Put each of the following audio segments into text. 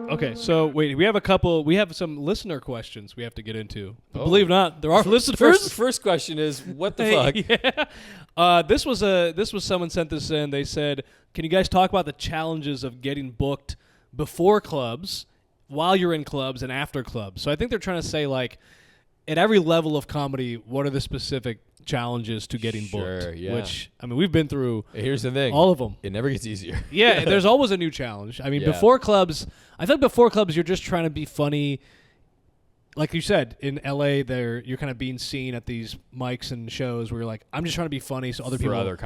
Okay, so wait, we have some listener questions we have to get into. But believe it or not, there are listeners. First question is, what the fuck? Yeah. This was someone sent this in. They said, "Can you guys talk about the challenges of getting booked before clubs, while you're in clubs, and after clubs?" So I think they're trying to say, like, at every level of comedy, what are the specific challenges to getting booked? Yeah. Which, I mean, we've been through Here's the thing. all of them. It never gets easier. Yeah, there's always a new challenge. I mean, Yeah. before clubs, I think before clubs, you're just trying to be funny. Like you said, in LA, you're kind of being seen at these mics and shows where you're like, I'm just trying to be funny so other people,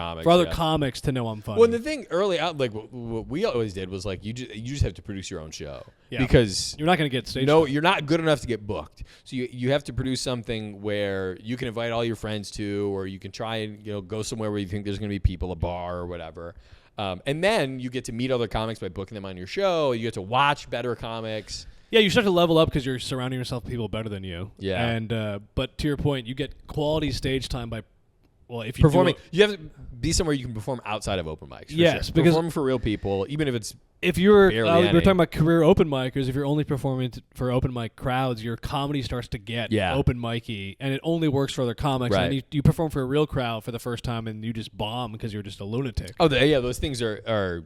comics to know I'm funny. Well, the thing early out, like what we always did was like you just have to produce your own show Yeah. because you're not going to get stage. No, you're not good enough to get booked. So you have to produce something where you can invite all your friends to, or you can try and go somewhere where you think there's going to be people, a bar or whatever. And then you get to meet other comics by booking them on your show. You get to watch better comics. Yeah, you start to level up because you're surrounding yourself with people better than you. Yeah. And but to your point, you get quality stage time by, well, if you performing. You have to be somewhere you can perform outside of open mics. Yes, sure. because perform for real people, even if it's if you're barely we're talking about career open micers. If you're only performing for open mic crowds, your comedy starts to get open micy, and it only works for other comics. Right. And you perform for a real crowd for the first time, and you just bomb because you're just a lunatic. Oh, those things are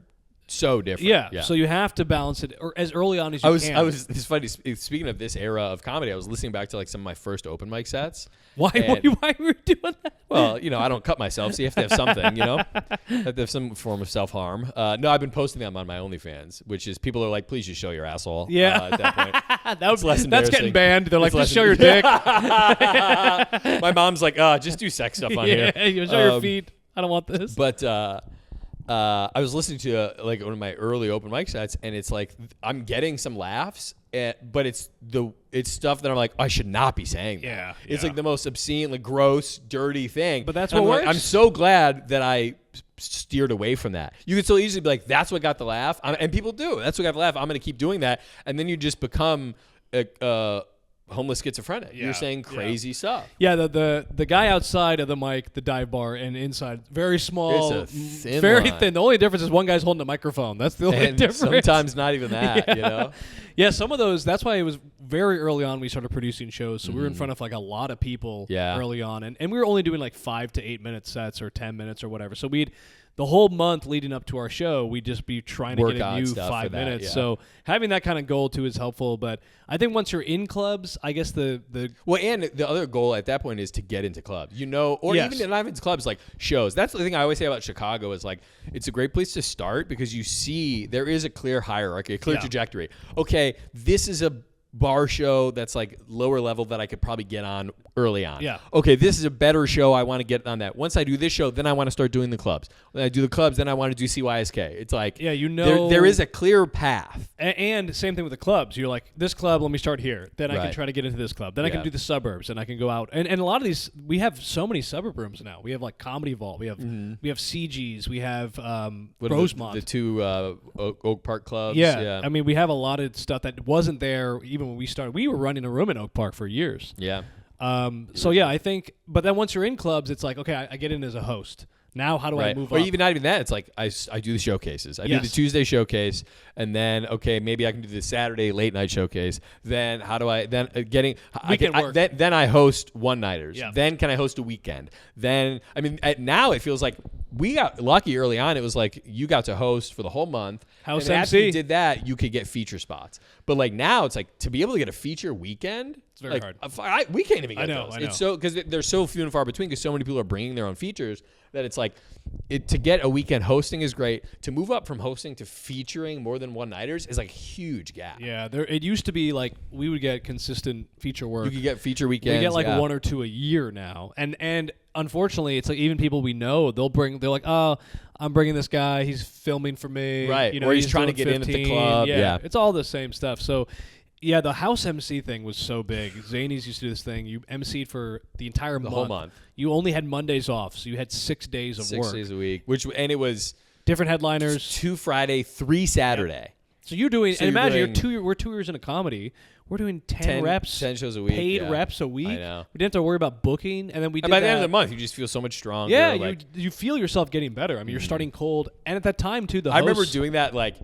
so different. Yeah, so you have to balance it or as early on as you can. It's funny. Speaking of this era of comedy, I was listening back to like some of my first open mic sets. Why were you doing that? Well, I don't cut myself, so you have to have something, have to have some form of self-harm. No, I've been posting them on my OnlyFans, which is people are like, please just show your asshole. Yeah. At that point. That's getting banned. They're like, just show your dick. My mom's like, just do sex stuff on here. Yeah, show your feet. I don't want this. But I was listening to like one of my early open mic sets, and it's like I'm getting some laughs, but it's stuff that I'm like, I should not be saying that. Yeah, It's like the most obscene, like gross, dirty thing. But that's and what I'm works. I'm so glad that I steered away from that. You could so easily be like, that's what got the laugh, and people do. That's what got the laugh. I'm going to keep doing that, and then you just become homeless schizophrenic. Yeah, You're saying crazy stuff. Yeah, the guy outside of the mic, the dive bar, and inside, very small, It's a thin very line. thin. The only difference is one guy's holding a microphone. That's the only And difference. sometimes not even that, Yeah, some of those, that's why it was very early on we started producing shows. So we were in front of like a lot of people early on. And we were only doing like 5 to 8 minute sets or 10 minutes or whatever. So the whole month leading up to our show, we'd just be trying to get a new 5 minutes. Yeah. So having that kind of goal too is helpful. But I think once you're in clubs, I guess the Well, and the other goal at that point is to get into clubs, or even not into clubs, like shows. That's the thing I always say about Chicago is like, it's a great place to start because you see there is a clear hierarchy, a clear trajectory. Okay, this is a bar show that's like lower level that I could probably get on early on. Yeah. Okay, this is a better show. I want to get on that. Once I do this show, then I want to start doing the clubs. When I do the clubs, then I want to do CYSK. It's like, there is a clear path. And same thing with the clubs. You're like, this club, let me start here. Then I can try to get into this club. Then I can do the suburbs, and I can go out. And a lot of these, we have so many suburb rooms now. We have like Comedy Vault. We have CG's. We have Rosemont. The two Oak Park clubs. Yeah. I mean, we have a lot of stuff that wasn't there even when we started. We were running a room in Oak Park for years. Yeah. So yeah, I think, but then once you're in clubs, it's like, okay, I get in as a host. Now, how do I move Or up? even not even that. It's like I do the showcases. I do the Tuesday showcase, and then maybe I can do the Saturday late night showcase. Then how do I then then I host one nighters. Yeah. Then can I host a weekend? Then now it feels like we got lucky early on. It was like you got to host for the whole month. House and MC. after you did that, you could get feature spots. But like now, it's like to be able to get a feature weekend. It's very hard. We can't even get those. I know. It's so because they're so few and far between because so many people are bringing their own features that it's like to get a weekend hosting is great. To move up from hosting to featuring more than one nighters is like a huge gap. Yeah, it used to be like we would get consistent feature work. You could get feature weekends. We get like one or two a year now, and unfortunately, it's like even people we know they're like, oh, I'm bringing this guy. He's filming for me, right? Or he's trying to get 15. In at the club. Yeah, it's all the same stuff. So. Yeah, the house MC thing was so big. Zanies used to do this thing. You MC'd for the entire month. The whole month. You only had Mondays off, so you had 6 days of work. 6 days a week. And it was different headliners. 2 Friday, 3 Saturday. Yeah. So you're doing, and imagine we're 2 years into comedy. We're doing 10 reps, 10 shows a week, paid reps a week. I know. We didn't have to worry about booking, and then we did by the end of the month, you just feel so much stronger. Yeah, you feel yourself getting better. I mean, you're starting cold, and at that time too, I remember doing that like.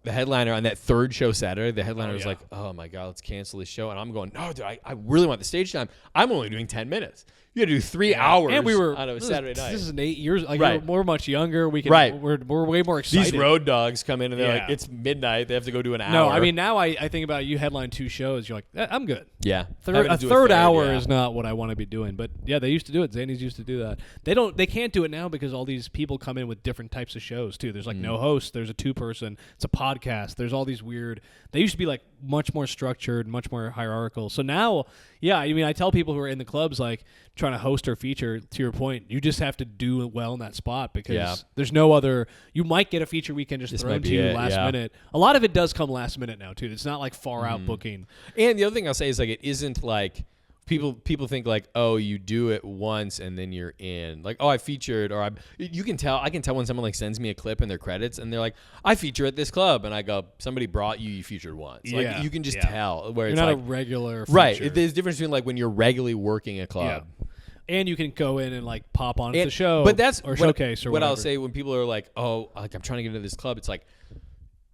the headliner on that third show Saturday, the headliner was yeah. like, "Oh my god, let's cancel this show." And I'm going, "No, dude, I really want the stage time. I'm only doing 10 minutes. You got to do 3 hours and we were, on a Saturday night." This is 8 years. Like Right. we're much younger. We can. Right. We're way more excited. These road dogs come in and they're Yeah. like, "It's midnight. They have to go do an hour." No, I mean now I think about it, you headline 2 shows. You're like, I'm good. yeah, A Having to do third hour yeah. is not what I want to be doing. But yeah, they used to do it. Zanies used to do that. They can't do it now because all these people come in with different types of shows too. There's like no host. There's a 2-person. It's a podcast. There's all these weird. They used to be like much more structured, much more hierarchical. So now, yeah, I mean, I tell people who are in the clubs like trying to host or feature. To your point, you just have to do well in that spot because there's no other. You might get a feature weekend just This thrown might to be you it, last yeah. minute. A lot of it does come last minute now too. It's not like far out booking. And the other thing I'll say is like it isn't like people think like, oh, you do it once and then you're in. Like, oh, I featured, or you can tell. I can tell when someone like sends me a clip in their credits and they're like, I feature at this club, and I go, somebody brought you, you featured once. Yeah, Like you can just tell where You're it's not like a regular feature. right. There's a difference between like when you're regularly working a club. Yeah. And you can go in and like pop on the show, but that's or what, showcase or what whatever. I'll say when people are like, oh, like I'm trying to get into this club. It's like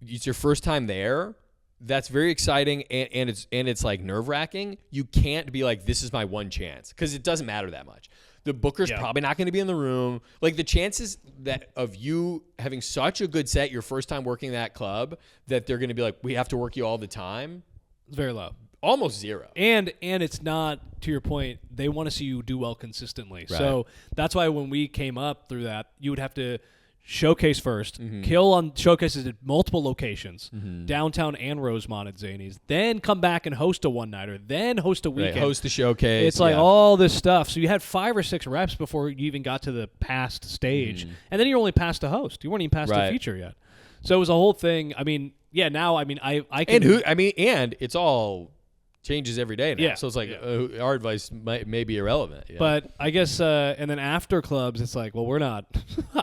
it's your first time there. That's very exciting and it's like nerve wracking. You can't be like, this is my one chance, because it doesn't matter that much. The booker's probably not going to be in the room. Like the chances that of you having such a good set your first time working that club that they're going to be like, we have to work you all the time. It's very low. Almost zero. And it's not, to your point, they want to see you do well consistently. Right. So that's why when we came up through that, you would have to showcase first, kill on showcases at multiple locations, downtown and Rosemont at Zanies, then come back and host a one-nighter, then host a weekend. Right, host the showcase. It's like all this stuff. So you had 5 or 6 reps before you even got to the past stage. And then you're only past the host. You weren't even past the feature yet. So it was a whole thing. I mean, yeah, now, I mean, I can... And it's all... changes every day now. Yeah. So it's like our advice may be irrelevant. Yeah. But I guess, and then after clubs, it's like, well, we're not.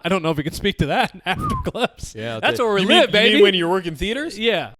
I don't know if we can speak to that after clubs. Yeah, that's where we you live, mean, baby. You mean when you're working theaters? Yeah.